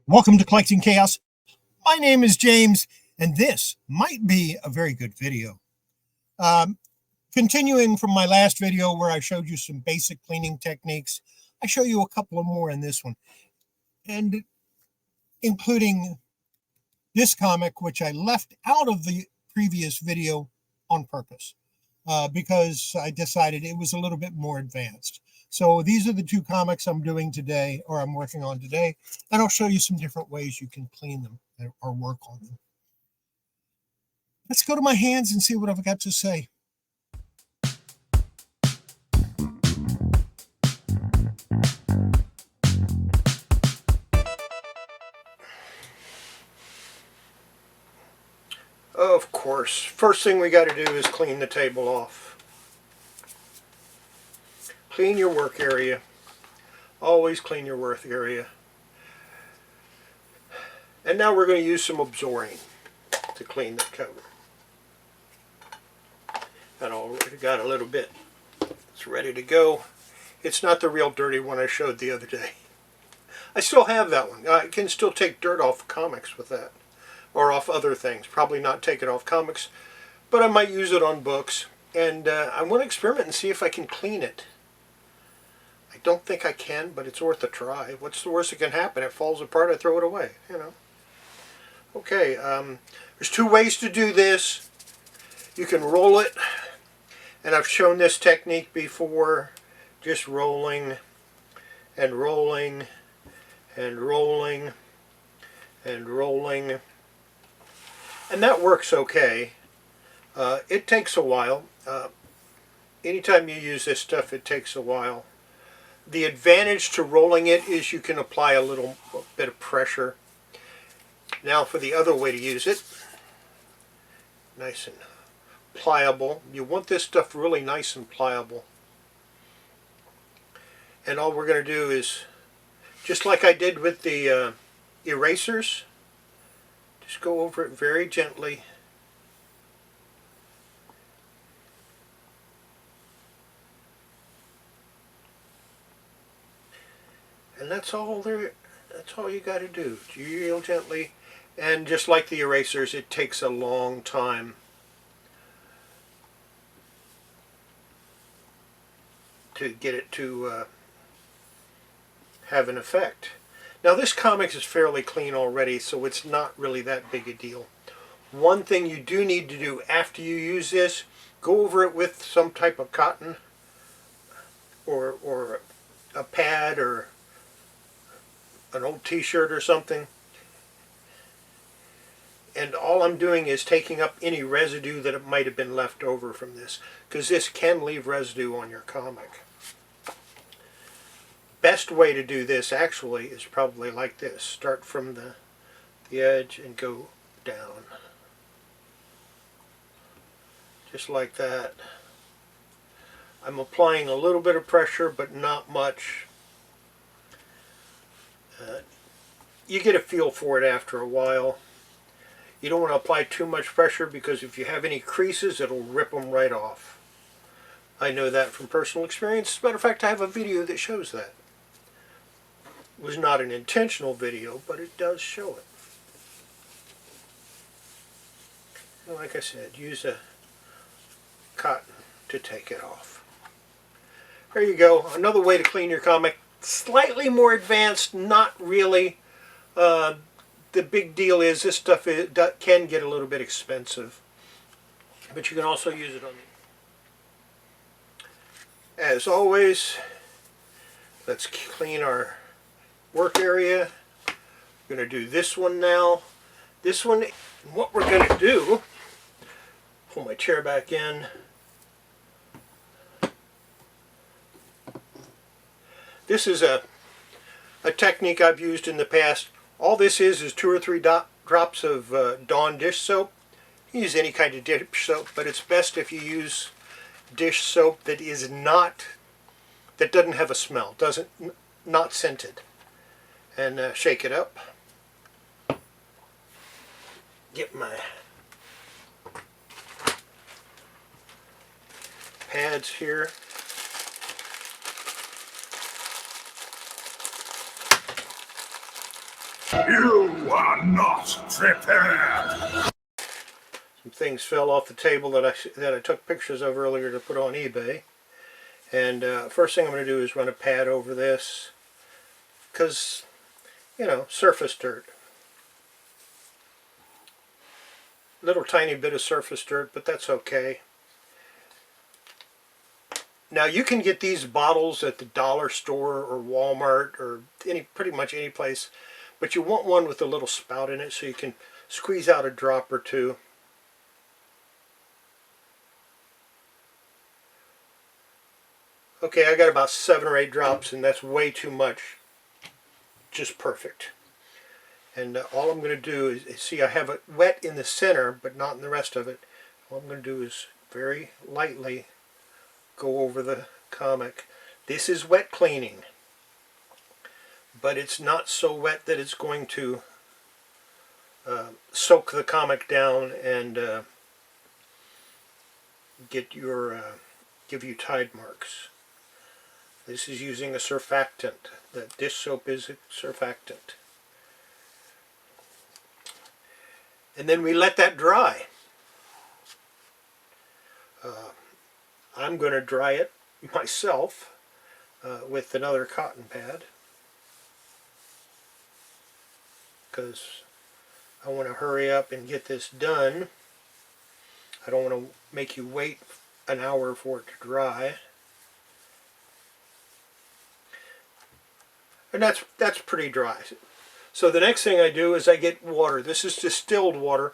Welcome to Collecting Chaos. My name is James, and this might be a very good video. Continuing from my last video where I showed you some basic cleaning techniques, I show you a couple of more in this one, and including this comic, which I left out of the previous video on purpose because I decided it was a little bit more advanced. So these are the two comics I'm doing today, or I'm working on today, and I'll show you some different ways you can clean them or work on them. Let's go to my hands and see what I've got to say. Of course, first thing we got to do is clean the table off. Clean your work area. Always clean your work area. And now we're going to use some Absorbing to clean the cover. And I already got a little bit. It's ready to go. It's not the real dirty one I showed the other day. I still have that one. I can still take dirt off comics with that. Or off other things. Probably not take it off comics. But I might use it on books. And I want to experiment and see if I can clean it. I don't think I can, but it's worth a try. What's the worst that can happen? It falls apart, I throw it away, you know. Okay, there's two ways to do this. You can roll it, and I've shown this technique before. Just rolling, and rolling, and rolling, and rolling. And that works okay. It takes a while. Anytime you use this stuff, it takes a while. The advantage to rolling it is you can apply a little bit of pressure. Now for the other way to use it, nice and pliable. You want this stuff really nice and pliable. And all we're going to do is, just like I did with the erasers, just go over it very gently. And that's all you got to do. Real gently. And just like the erasers, it takes a long time to get it to have an effect. Now this comic is fairly clean already, so it's not really that big a deal. One thing you do need to do after you use this, go over it with some type of cotton or a pad or an old t-shirt or something, and all I'm doing is taking up any residue that it might have been left over from this, because this can leave residue on your comic. Best way to do this actually is probably like this. Start from the edge and go down, just like that. I'm applying a little bit of pressure, but not much. You get a feel for it after a while. You don't want to apply too much pressure because if you have any creases, it'll rip them right off. I know that from personal experience. As a matter of fact, I have a video that shows that. It was not an intentional video, but it does show it. And like I said, use a cotton to take it off. There you go. Another way to clean your comic. Slightly more advanced, not really. The big deal is this stuff can get a little bit expensive, but you can also use it on the... As always, let's clean our work area. We're going to do this one now. This one, what we're going to do, pull my chair back in. This is a technique I've used in the past. All this is 2 or 3 drops of Dawn dish soap. You can use any kind of dish soap, but it's best if you use dish soap that doesn't have a smell, not scented. And shake it up. Get my pads here. You are not prepared. Some things fell off the table that I took pictures of earlier to put on eBay. And first thing I'm going to do is run a pad over this, because, you know, surface dirt. Little tiny bit of surface dirt, but that's okay. Now you can get these bottles at the dollar store or Walmart or pretty much any place, but you want one with a little spout in it so you can squeeze out a drop or two. Okay, I got about 7 or 8 drops, and that's way too much. Just perfect. And all I'm going to do is, see, I have it wet in the center, but not in the rest of it. All I'm going to do is very lightly go over the comic. This is wet cleaning, but it's not so wet that it's going to soak the comic down and give you tide marks. This is using a surfactant. That dish soap is a surfactant. And then we let that dry. I'm going to dry it myself with another cotton pad, because I want to hurry up and get this done. I don't want to make you wait an hour for it to dry. And that's pretty dry. So the next thing I do is I get water. This is distilled water.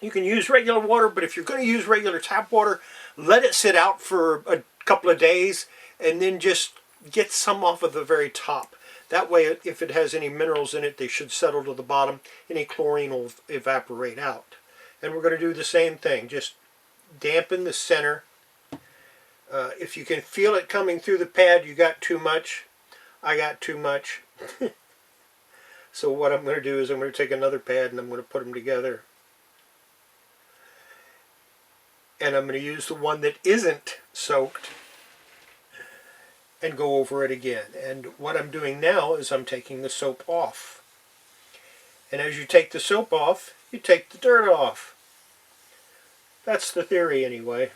You can use regular water, but if you're going to use regular tap water, let it sit out for a couple of days and then just get some off of the very top. That way, if it has any minerals in it, they should settle to the bottom. Any chlorine will evaporate out. And we're going to do the same thing. Just dampen the center. If you can feel it coming through the pad, you got too much. I got too much. So what I'm going to do is I'm going to take another pad and I'm going to put them together. And I'm going to use the one that isn't soaked and go over it again. And what I'm doing now is I'm taking the soap off. And as you take the soap off, you take the dirt off. That's the theory anyway.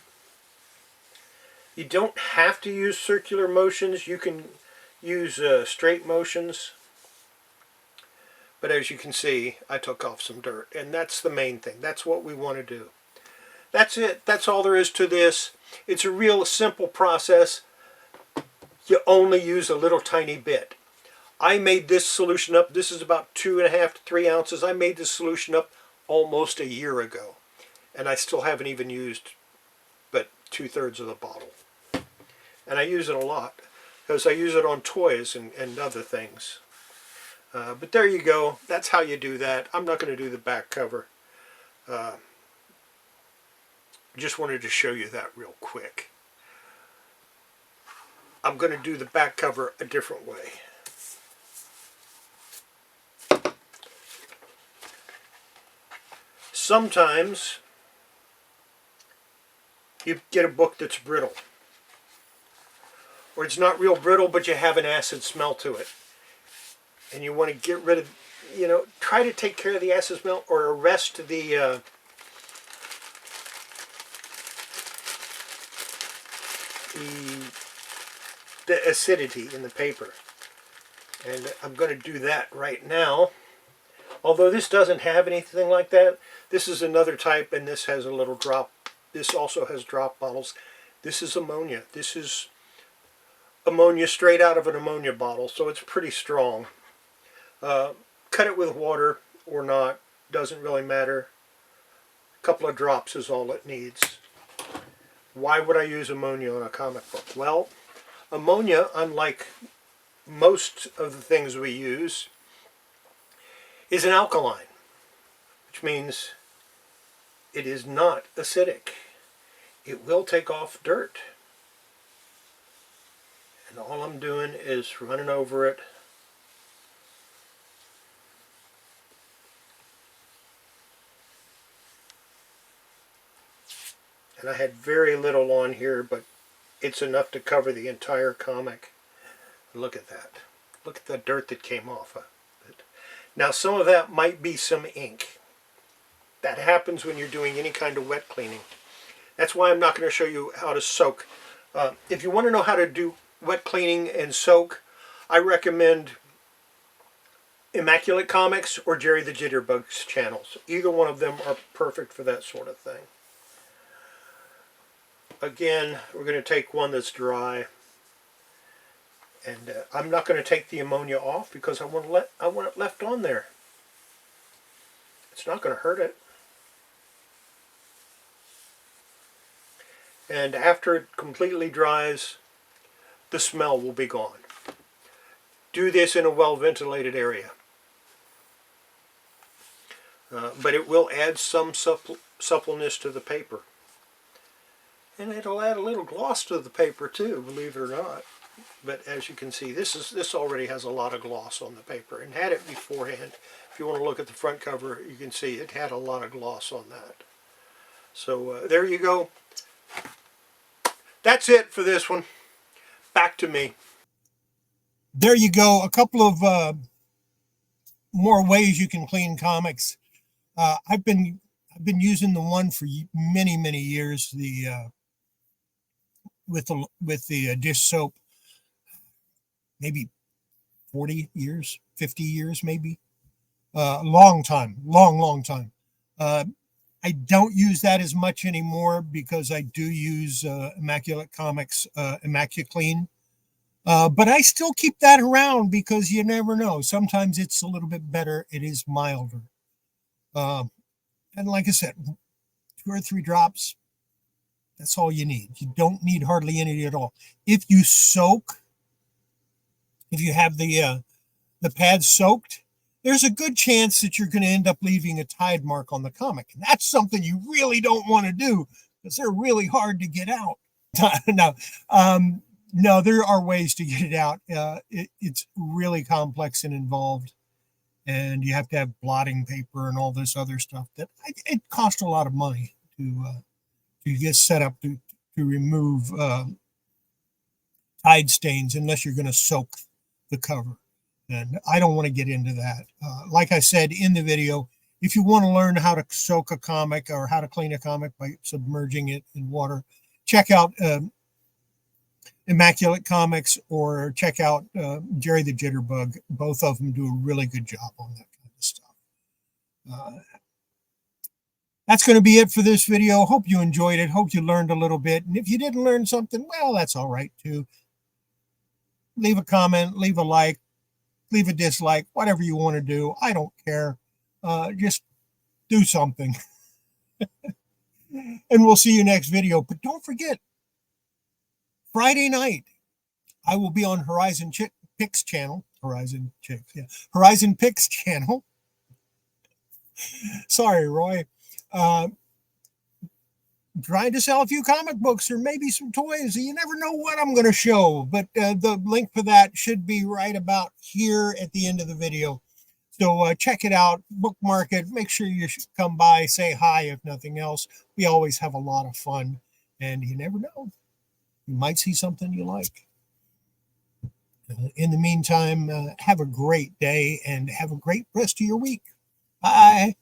You don't have to use circular motions. You can use straight motions. But as you can see, I took off some dirt. And that's the main thing. That's what we want to do. That's it. That's all there is to this. It's a real simple process. You only use a little tiny bit. I made this solution up. This is about 2.5 to 3 ounces. I made this solution up almost a year ago. And I still haven't even used but 2/3 of the bottle. And I use it a lot because I use it on toys and other things. But there you go. That's how you do that. I'm not going to do the back cover. Just wanted to show you that real quick. I'm going to do the back cover a different way. Sometimes you get a book that's brittle. Or it's not real brittle, but you have an acid smell to it. And you want to get rid of, try to take care of the acid smell or arrest the acidity in the paper. And I'm going to do that right now. Although this doesn't have anything like that. This is another type, and this has a little drop. This also has drop bottles. This is ammonia. This is ammonia straight out of an ammonia bottle, so it's pretty strong. Cut it with water or not, doesn't really matter. A couple of drops is all it needs. Why would I use ammonia on a comic book? Well, ammonia, unlike most of the things we use, is an alkaline, which means it is not acidic. It will take off dirt. And all I'm doing is running over it. And I had very little on here, but it's enough to cover the entire comic. Look at that. Look at the dirt that came off of it. Now some of that might be some ink. That happens when you're doing any kind of wet cleaning. That's why I'm not going to show you how to soak. If you want to know how to do wet cleaning and soak, I recommend Immaculate Comics or Jerry the Jitterbug's channels. Either one of them are perfect for that sort of thing. Again, we're going to take one that's dry. And I'm not going to take the ammonia off because I want it left on there. It's not going to hurt it. And after it completely dries, the smell will be gone. Do this in a well-ventilated area. But it will add some suppleness to the paper. And it'll add a little gloss to the paper too, believe it or not. But as you can see, this already has a lot of gloss on the paper, and had it beforehand. If you want to look at the front cover, you can see it had a lot of gloss on that. So there you go. That's it for this one. Back to me. There you go. A couple of more ways you can clean comics. I've been using the one for many years. With the dish soap. Maybe 40 years, 50 years, maybe. Long time. I don't use that as much anymore because I do use Immaculate Comics Immaculate. But I still keep that around because you never know. Sometimes it's a little bit better. It is milder. And like I said, 2 or 3 drops, that's all you need. You don't need hardly any at all. If you soak, if you have the pads soaked, there's a good chance that you're going to end up leaving a tide mark on the comic. And that's something you really don't want to do because they're really hard to get out. No, there are ways to get it out. It's really complex and involved. And you have to have blotting paper and all this other stuff that it costs a lot of money to get set up to remove tide stains unless you're going to soak the cover. And I don't want to get into that. Like I said in the video, if you want to learn how to soak a comic or how to clean a comic by submerging it in water, check out Immaculate Comics or check out Jerry the Jitterbug. Both of them do a really good job on that kind of stuff. That's going to be it for this video. Hope you enjoyed it. Hope you learned a little bit. And if you didn't learn something, well, that's all right too. Leave a comment, leave a like, leave a dislike, whatever you want to do. I don't care. Just do something. And we'll see you next video. But don't forget, Friday night, I will be on Horizon Picks channel. Horizon Picks channel. Sorry, Roy. Trying to sell a few comic books or maybe some toys. You never know what I'm going to show, but the link for that should be right about here at the end of the video. So check it out, bookmark it, make sure you come by, say hi if nothing else. We always have a lot of fun, and you never know. You might see something you like. In the meantime, have a great day and have a great rest of your week. Bye.